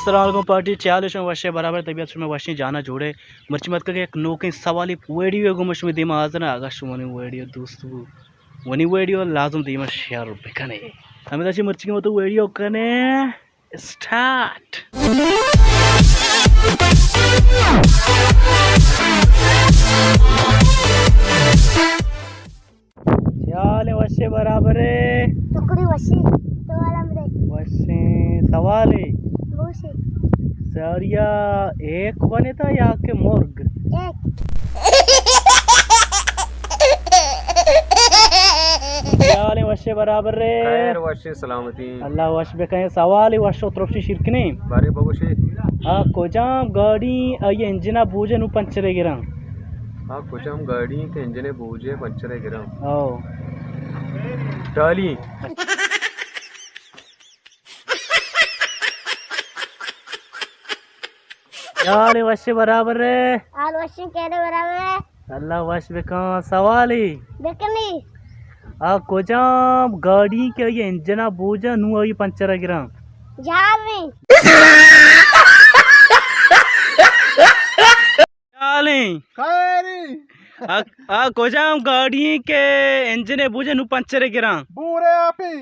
अस्सलाम पार्टी 40 वर्षे बराबर तबीयत में वशी जाना जोड़े मर्च मत के एक नोके सवाल वीडियो गुमश में दिमा आज ना आगा शुमनी वीडियो दोस्तों वनी वीडियो लाजम दिमा शेयर बेकने हमें दाची मर्च की मतो वीडियो कने स्टार्ट 40 वर्षे बराबर तुकड़ी वशी तो वाला मरे वर्षे सवाल वशी सरिया एक बने था या के मुर्ग एक 40 वर्षे बराबर रे खैर वर्षे सलामती अल्लाह वर्ष बे कहे सवाल वर्ष तरफ से शिरकने बारी बगुशी हाँ कोजाम गाड़ी ये इंजना बूझे नु पंचरे गिरा हाँ कुछ हम गाड़ी के इंजने बूझे पंचरे गिरा ओ टाली यार वर्ष बराबर रे आल वशी केरे बराबर अल्लाह वर्ष बे कहा सवाल ही बेकनी कोजाम गाड़ी के ये इंजना बूझे नु ये पंचरे गिरा जहाज में कोजाम गाड़ी के इंजन बूझे नु पंचरे गिरा बूरे आपी